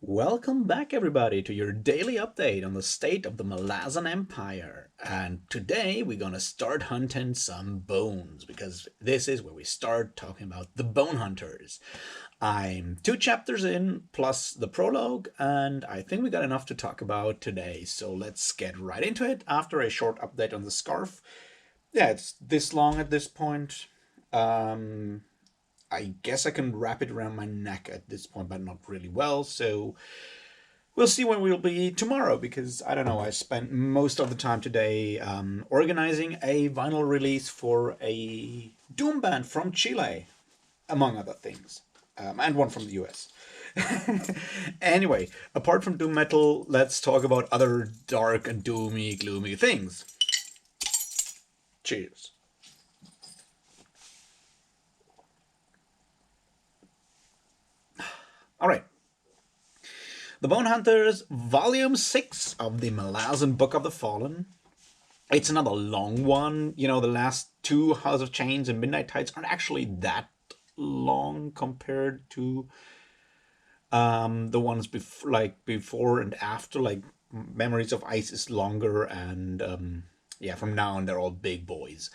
Welcome back, everybody, to your daily update on the state of the Malazan Empire. And today we're gonna start hunting some bones because this is where we start talking about the Bone Hunters. I'm 2 chapters in, plus the prologue, and I think we got enough to talk about today. So let's get right into it after a short update on the scarf. Yeah, it's this long at this point. I guess I can wrap it around my neck at this point, but not really well. So we'll see when we'll be tomorrow because I don't know. I spent most of the time today organizing a vinyl release for a doom band from Chile, among other things, and one from the US. Anyway, apart from doom metal, let's talk about other dark and doomy, gloomy things. Cheers. All right. The Bone Hunters, Volume 6 of the Malazan Book of the Fallen. It's another long one. You know, the last two House of Chains and Midnight Tides aren't actually that long compared to the ones before and after. Like, Memories of Ice is longer, and yeah, from now on they're all big boys.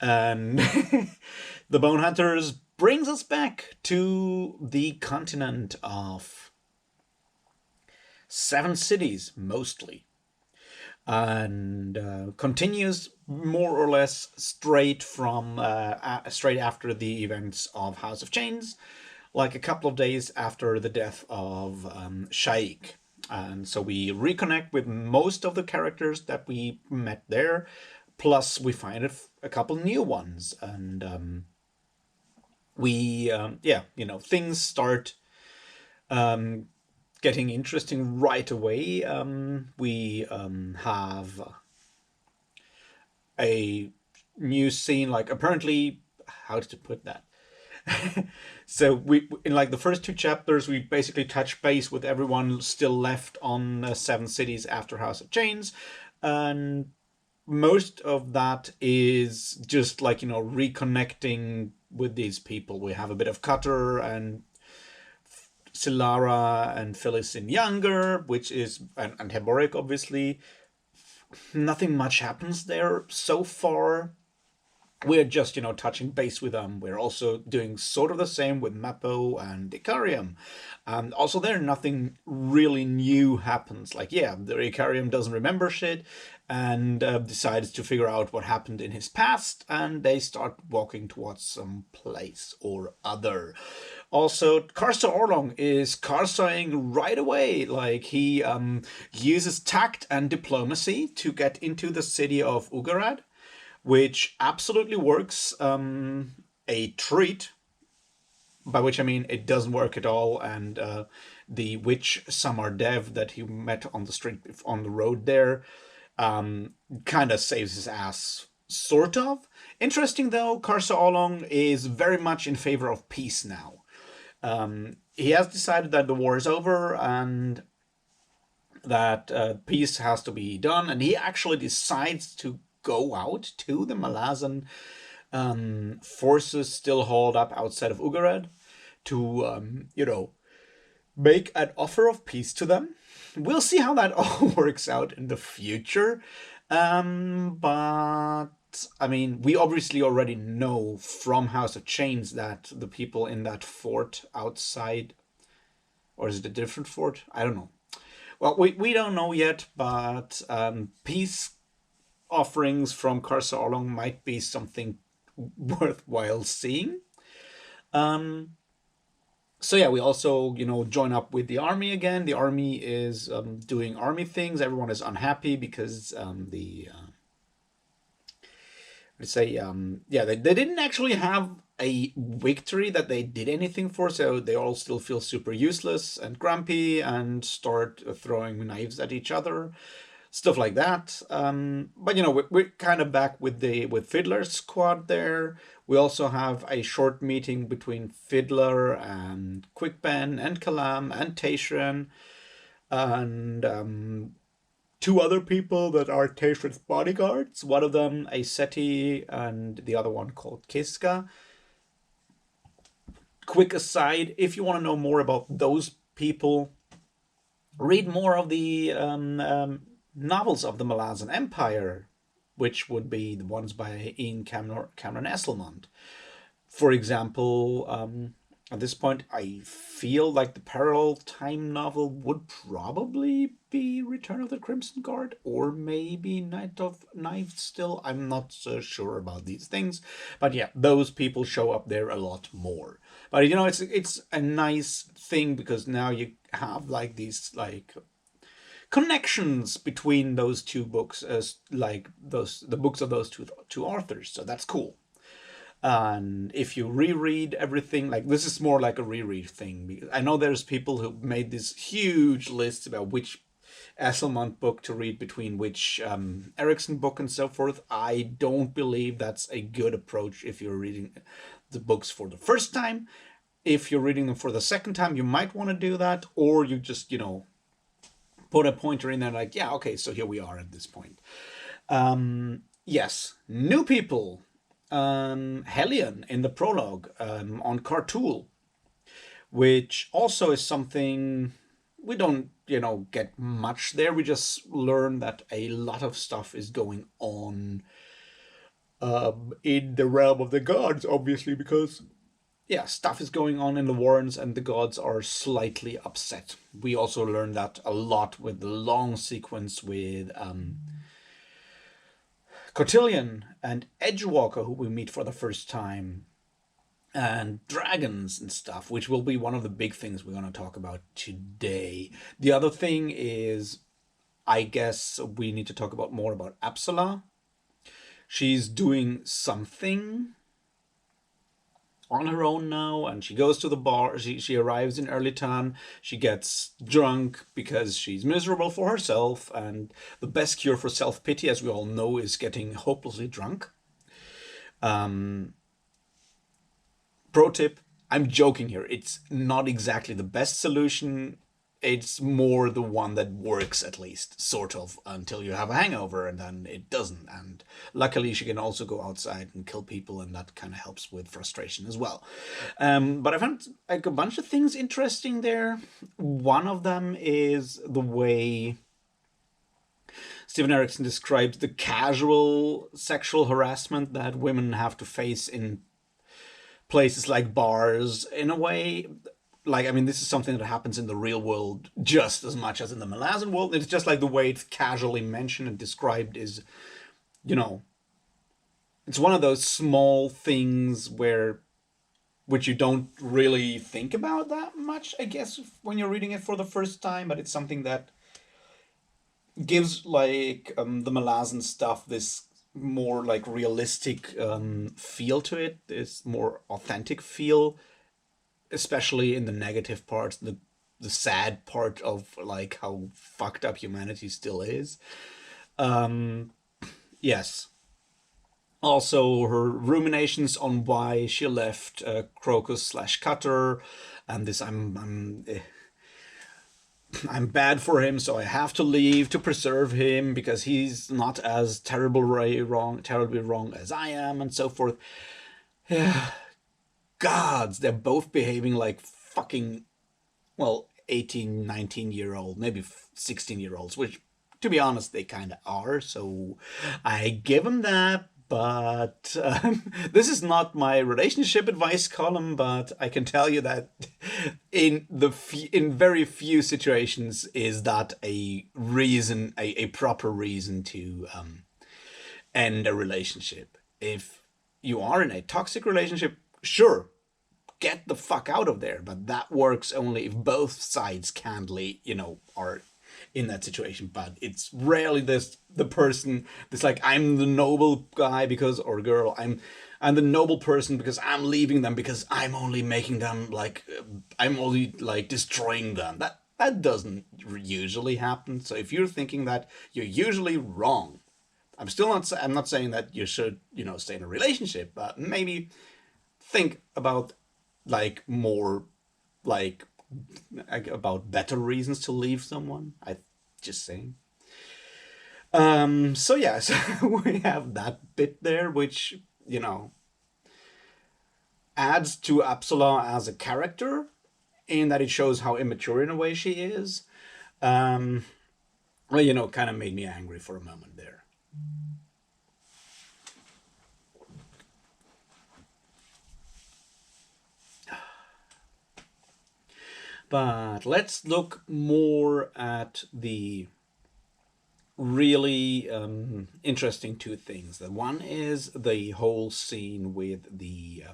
And the Bone Hunters brings us back to the continent of 7 cities, mostly, and continues more or less straight after the events of House of Chains, like a couple of days after the death of Shaik. And so we reconnect with most of the characters that we met there, plus we find a couple new ones, and things start getting interesting right away. We have a new scene, like apparently, how to put that? So we, in like the first 2 chapters, we basically touch base with everyone still left on 7 cities after House of Chains, and most of that is just like reconnecting with these people. We have a bit of Cutter and Silara and Phyllis in younger, which is and Heboric, obviously. Nothing much happens there so far. We're just touching base with them. We're also doing sort of the same with Mappo and Icarium. Also, there nothing really new happens. Like, yeah, the Icarium doesn't remember shit and decides to figure out what happened in his past, and they start walking towards some place or other. Also, Karsa Orlong is Karsaing right away. Like, he uses tact and diplomacy to get into the city of Ugarad, which absolutely works. A treat, by which I mean it doesn't work at all, and the witch Samar Dev that he met on the street, on the road there, kind of saves his ass, sort of. Interesting though, Karsa Olong is very much in favor of peace now. He has decided that the war is over and that peace has to be done, and he actually decides to go out to the Malazan forces still hauled up outside of Ugarad to, make an offer of peace to them. We'll see how that all works out in the future. But I mean, we obviously already know from House of Chains that the people in that fort outside, or is it a different fort? I don't know. Well, we don't know yet, but peace offerings from Karsa Orlong might be something worthwhile seeing. So yeah, we also join up with the army again. The army is doing army things. Everyone is unhappy because they didn't actually have a victory that they did anything for, so they all still feel super useless and grumpy and start throwing knives at each other, stuff like that. But we're kind of back with Fiddler's squad there. We also have a short meeting between Fiddler and Quickben and Kalam and Tashran and two other people that are Tashran's bodyguards. One of them a Seti and the other one called Kiska. Quick aside, if you want to know more about those people, read more of the novels of the Malazan Empire, which would be the ones by Cameron Esselmont. For example, at this point, I feel like the parallel time novel would probably be Return of the Crimson Guard, or maybe Night of Knives still. I'm not so sure about these things. But yeah, those people show up there a lot more. But you know, it's a nice thing because now you have like these like connections between those two books as like those the books of those two authors. So that's cool. And if you reread everything, like this is more like a reread thing. Because I know there's people who made this huge list about which Esselmont book to read between which Erickson book and so forth. I don't believe that's a good approach if you're reading the books for the first time. If you're reading them for the second time, you might want to do that, or you just, you know, put a pointer in there like, yeah, okay, so here we are at this point. Yes, new people. Hellion in the prologue on Cartool, which also is something we don't, you know, get much there. We just learn that a lot of stuff is going on in the realm of the gods, obviously, because yeah, stuff is going on in the Warrens and the gods are slightly upset. We also learn that a lot with the long sequence with Cotillion and Edgewalker, who we meet for the first time, and dragons and stuff, which will be one of the big things we're going to talk about today. The other thing is, I guess we need to talk about more about Apsala. She's doing something on her own now, and she goes to the bar. She arrives in early town. She gets drunk because she's miserable for herself, and the best cure for self-pity, as we all know, is getting hopelessly drunk. Pro tip, I'm joking here. It's not exactly the best solution. It's more the one that works, at least, sort of, until you have a hangover, and then it doesn't. And luckily, she can also go outside and kill people, and that kind of helps with frustration as well. But I found like a bunch of things interesting there. One of them is the way Stephen Erickson describes the casual sexual harassment that women have to face in places like bars. In a way, like, I mean, this is something that happens in the real world just as much as in the Malazan world. It's just like the way it's casually mentioned and described is, you know, it's one of those small things where which you don't really think about that much, I guess, when you're reading it for the first time. But it's something that gives like the Malazan stuff this more like realistic feel to it. This more authentic feel, especially in the negative parts, the sad part of like how fucked up humanity still is. Yes. Also, her ruminations on why she left Crocus slash Cutter, and this I'm bad for him, so I have to leave to preserve him because he's not as terribly wrong as I am, and so forth. Yeah, gods, they're both behaving like fucking, well, 18, 19-year-old, maybe 16-year-olds, which, to be honest, they kind of are. So I give them that. But this is not my relationship advice column, but I can tell you that in very few situations is that a reason, a proper reason to end a relationship. If you are in a toxic relationship, sure, get the fuck out of there. But that works only if both sides candidly, you know, are in that situation. But it's rarely the person that's like, I'm the noble guy because, or girl, I'm the noble person because I'm leaving them because I'm only making them like, I'm only like destroying them. That doesn't usually happen. So if you're thinking that, you're usually wrong. I'm not saying that you should, you know, stay in a relationship, but maybe think about like more like about better reasons to leave someone. I just saying. So yeah, so we have that bit there, which, you know, adds to Absalom as a character in that it shows how immature in a way she is. Um, well, kind of made me angry for a moment there. But let's look more at the really interesting two things. The one is the whole scene with the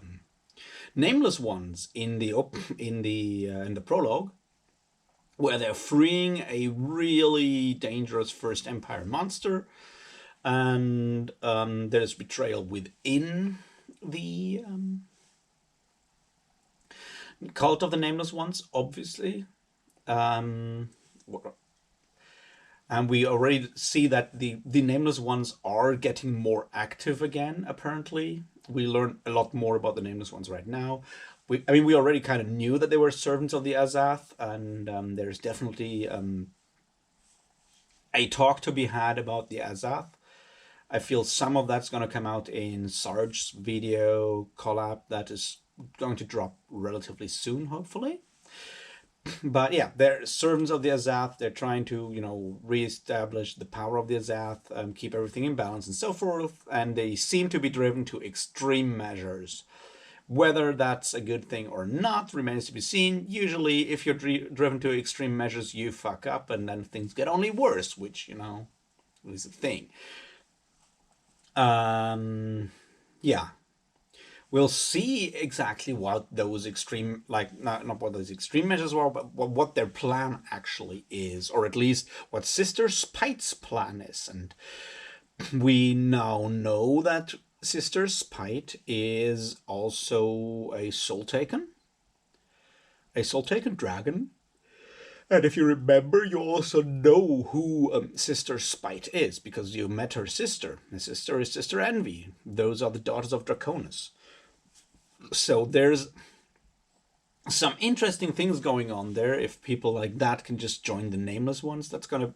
nameless ones in the in the prologue, where they're freeing a really dangerous First Empire monster, and there's betrayal within the cult of the nameless ones, obviously. Um, and we already see that the nameless ones are getting more active again. Apparently, we learn a lot more about the nameless ones right now. We already kind of knew that they were servants of the Azath, and there's definitely a talk to be had about the Azath. I feel some of that's going to come out in Sarge's video collab that is going to drop relatively soon, hopefully. But yeah, they're servants of the Azath. They're trying to, reestablish the power of the Azath, keep everything in balance, and so forth. And they seem to be driven to extreme measures. Whether that's a good thing or not remains to be seen. Usually, if you're driven to extreme measures, you fuck up, and then things get only worse, which is a thing. Yeah, we'll see exactly what those extreme, like not what those extreme measures were, but what their plan actually is, or at least what Sister Spite's plan is. And we now know that Sister Spite is also a soul taken dragon. And if you remember, you also know who Sister Spite is, because you met her sister. Her sister is Sister Envy. Those are the daughters of Draconis. So there's some interesting things going on there. If people like that can just join the nameless ones, that's gonna,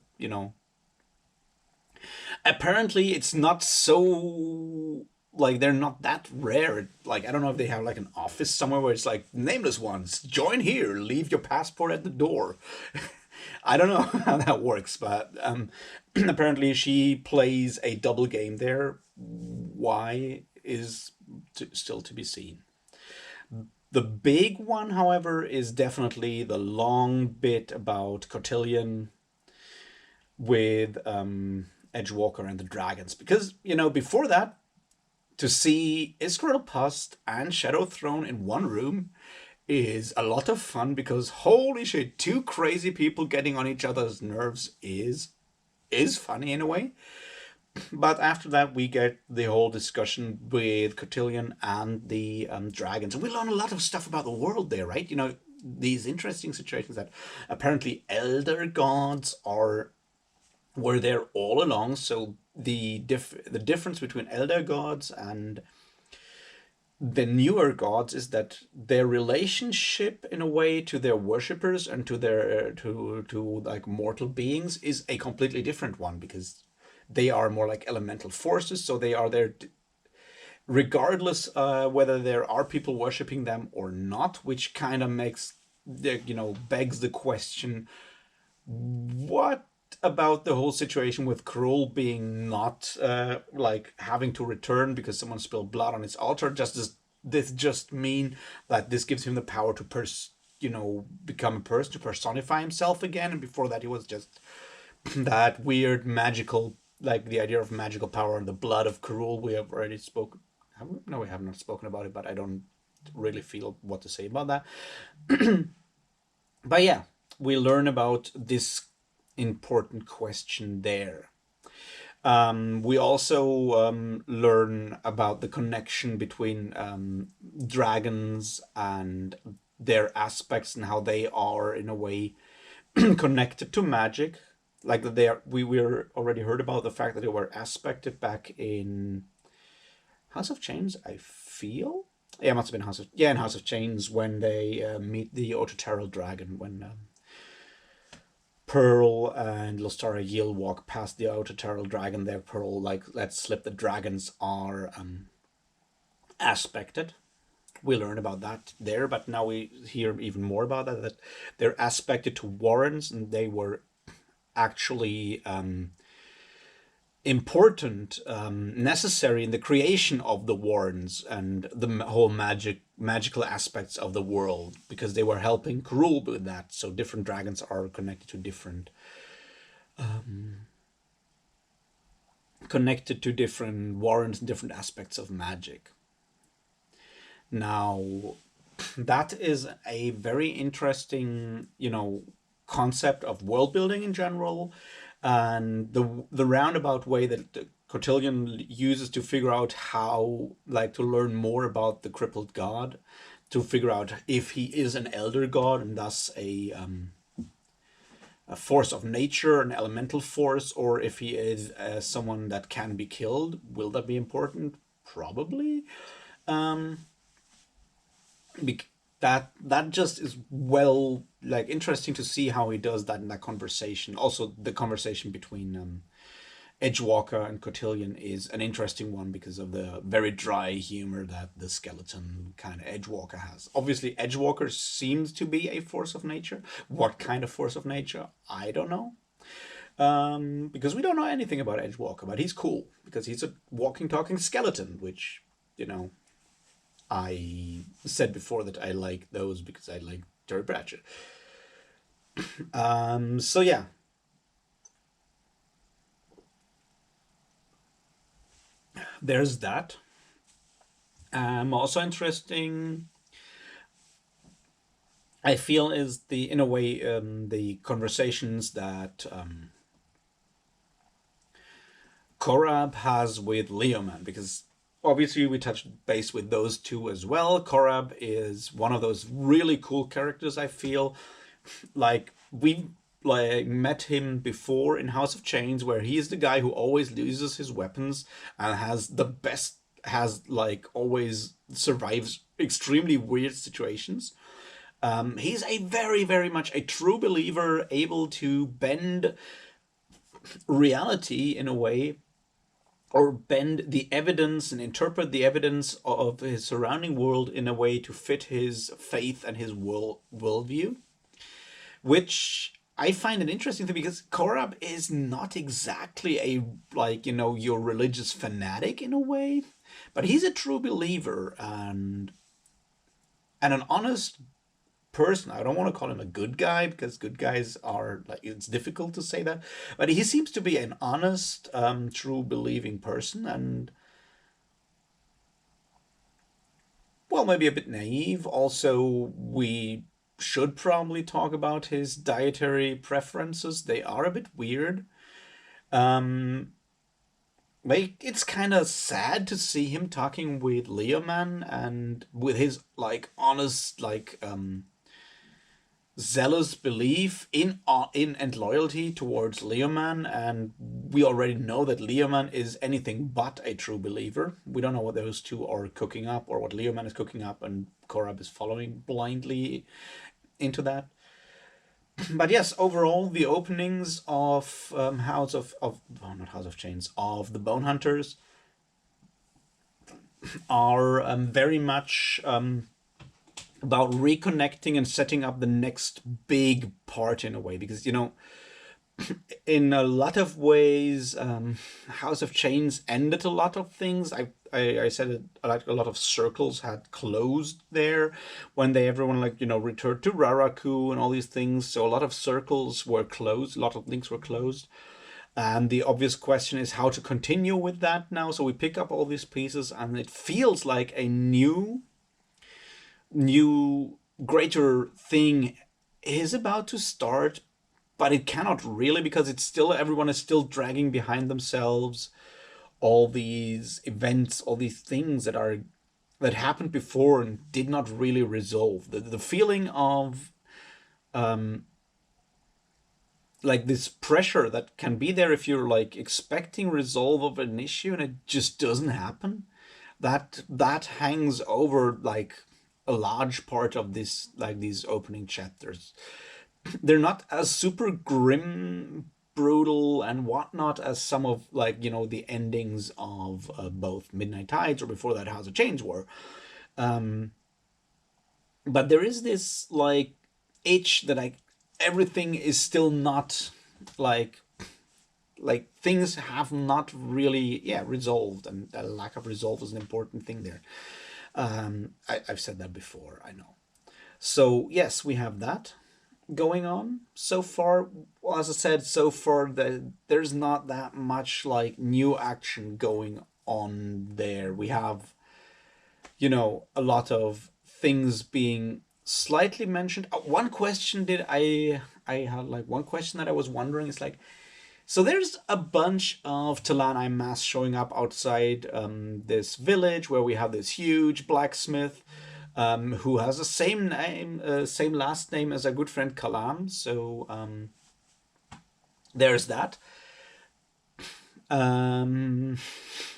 apparently it's not so, like, they're not that rare. Like, I don't know if they have like an office somewhere where it's like, nameless ones, join here, leave your passport at the door. I don't know how that works, but apparently she plays a double game there. Why is still to be seen. The big one, however, is definitely the long bit about Cotillion with Edgewalker and the dragons. Because, before that, to see Israel Pust and Shadow Throne in one room is a lot of fun, because holy shit, two crazy people getting on each other's nerves is funny in a way. But after that, we get the whole discussion with Cotillion and the dragons. And we learn a lot of stuff about the world there, right? These interesting situations that apparently elder gods were there all along. So the difference between elder gods and the newer gods is that their relationship, in a way, to their worshippers and to their to like mortal beings is a completely different one, because they are more like elemental forces. So they are there regardless whether there are people worshipping them or not, which kind of makes begs the question, what about the whole situation with Krull being not like having to return because someone spilled blood on his altar? Does this just mean that this gives him the power to become a person, to personify himself again? And before that, he was just that weird magical, like the idea of magical power and the blood of Krull. We have already spoken. No, we have not spoken about it, but I don't really feel what to say about that. But yeah, we learn about this important question there. We also learn about the connection between dragons and their aspects, and how they are, in a way, connected to magic. Like that they are. We were already heard about the fact that they were aspected back in House of Chains, I feel. Yeah, it must have been in House of Chains, when they meet the Ototerral dragon, when Pearl and Lostara Yield walk past the Ototerral dragon there. Pearl, like, let's slip, the dragons are aspected. We learn about that there, but now we hear even more about that they're aspected to warrens, and they were actually important, necessary in the creation of the Wardens and the whole magical aspects of the world, because they were helping Korab with that. So different dragons are connected to different Wardens and different aspects of magic. Now, that is a very interesting, concept of world building in general, and the roundabout way that the Cotillion uses to figure out how, like, to learn more about the crippled god, to figure out if he is an elder god and thus a force of nature, an elemental force, or if he is someone that can be killed. Will that be important? Probably. Um, that just is, well, like, interesting to see how he does that in that conversation. Also, the conversation between Edgewalker and Cotillion is an interesting one because of the very dry humor that the skeleton kind of Edgewalker has. Obviously, Edgewalker seems to be a force of nature. What kind of force of nature? I don't know. Because we don't know anything about Edgewalker, but he's cool because he's a walking, talking skeleton, which, I said before that I like those because I like Terry Pratchett. So yeah. There's that. Also interesting, I feel, is the, in a way, the conversations that Korab has with Leoman, because obviously we touched base with those two as well. Korab is one of those really cool characters, I feel. Like, we like met him before in House of Chains, where he is the guy who always loses his weapons and has like always survives extremely weird situations. He's a very, very much a true believer, able to bend reality in a way, or bend the evidence and interpret the evidence of his surrounding world in a way to fit his faith and his worldview, which I find an interesting thing because Korab is not exactly a, like, your religious fanatic in a way, but he's a true believer and an honest person. I don't want to call him a good guy because good guys are, like, it's difficult to say that, but he seems to be an honest, true believing person, and, well, maybe a bit naive. Also, we should probably talk about his dietary preferences. They are a bit weird. Um, like, it's kind of sad to see him talking with Leoman and with his, like, honest, like, zealous belief in and loyalty towards Leoman, and we already know that Leoman is anything but a true believer. We don't know what those two are cooking up or what Leoman is cooking up, and Korab is following blindly into that. But yes, overall, the openings of House of oh, not House of Chains, of the Bone Hunters are very much about reconnecting and setting up the next big part in a way, because in a lot of ways, House of Chains ended a lot of things. I said it, like, a lot of circles had closed there when everyone, like, returned to Raraku and all these things. So a lot of circles were closed, a lot of links were closed. And the obvious question is how to continue with that now. So we pick up all these pieces, and it feels like a new greater thing is about to start, but it cannot really, because it's still, everyone is still dragging behind themselves all these events, all these things that happened before and did not really resolve. The feeling of like this pressure that can be there if you're, like, expecting resolve of an issue and it just doesn't happen, that hangs over, like, a large part of this, like, these opening chapters. They're not as super grim, brutal, and whatnot as some of, like, the endings of both Midnight Tides or before that House of Chains were. But there is this, like, itch that everything is still not like things have not really resolved, and the lack of resolve is an important thing there. I've said that before, I know. So yes, we have that going on so far. Well, as I said, so far there's not that much like new action going on there. We have, a lot of things being slightly mentioned. One question did I had like one question that I was wondering is like, so there's a bunch of Talani mass showing up outside this village where we have this huge blacksmith who has the same name, same last name as our good friend Kalam. So there's that. Um,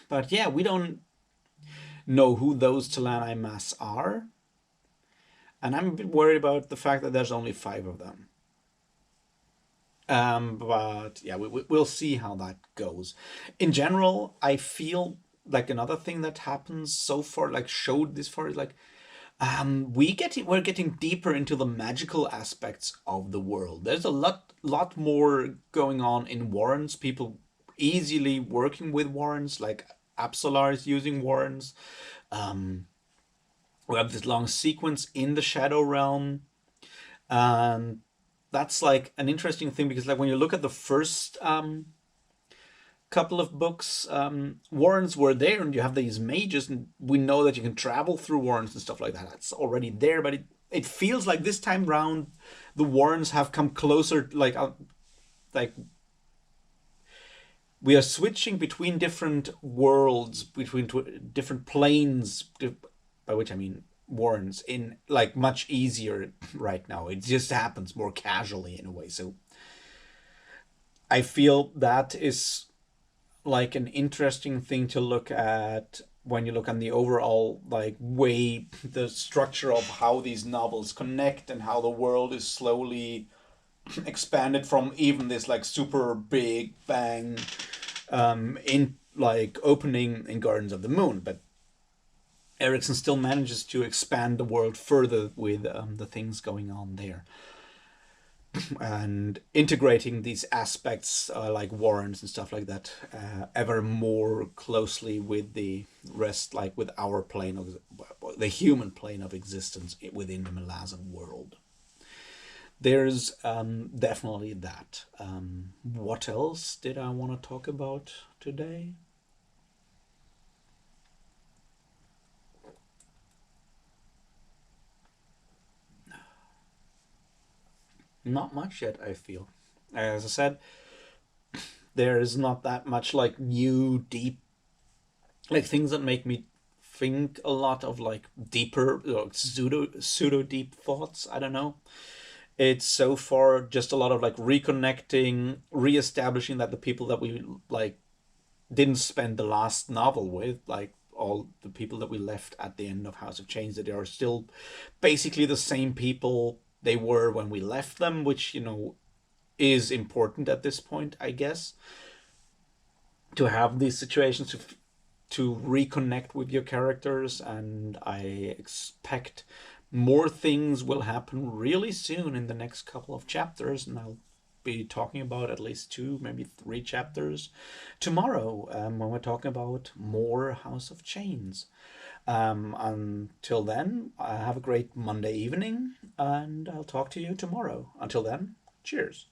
but yeah, we don't know who those Talani mass are, and I'm a bit worried about the fact that there's only 5 of them. But yeah, we'll see how that goes. In general, I feel like another thing that happens so far, like showed this far, is like we're getting deeper into the magical aspects of the world. There's a lot more going on in warrens. People easily working with warrens, like Absolars using warrens. We have this long sequence in the Shadow Realm, and that's like an interesting thing because like when you look at the first couple of books, warrens were there, and you have these mages, and we know that you can travel through warrens and stuff like that. That's already there, but it feels like this time round the warrens have come closer, like we are switching between different worlds, between different planes, by which I mean warrens, in like much easier right now. It just happens more casually in a way. So I feel that is like an interesting thing to look at when you look on the overall like way the structure of how these novels connect and how the world is slowly expanded from even this like super big bang in like opening in Gardens of the Moon, but Erickson still manages to expand the world further with the things going on there and integrating these aspects like warrens and stuff like that ever more closely with the rest, like with our plane of the human plane of existence within the Malazan world. There's definitely that. What else did I want to talk about today? Not much yet, I feel. As I said, there's not that much like new, deep, like things that make me think a lot of like deeper, pseudo deep thoughts. I don't know. It's so far just a lot of like reconnecting, reestablishing that the people that we like didn't spend the last novel with, like all the people that we left at the end of House of Change, that they are still basically the same people they were when we left them, which is important at this point, I guess, to have these situations to reconnect with your characters. And I expect more things will happen really soon in the next couple of chapters, and I'll be talking about at least 2, maybe 3 chapters tomorrow when we're talking about more House of Chains. Until then, have a great Monday evening, and I'll talk to you tomorrow. Until then, cheers.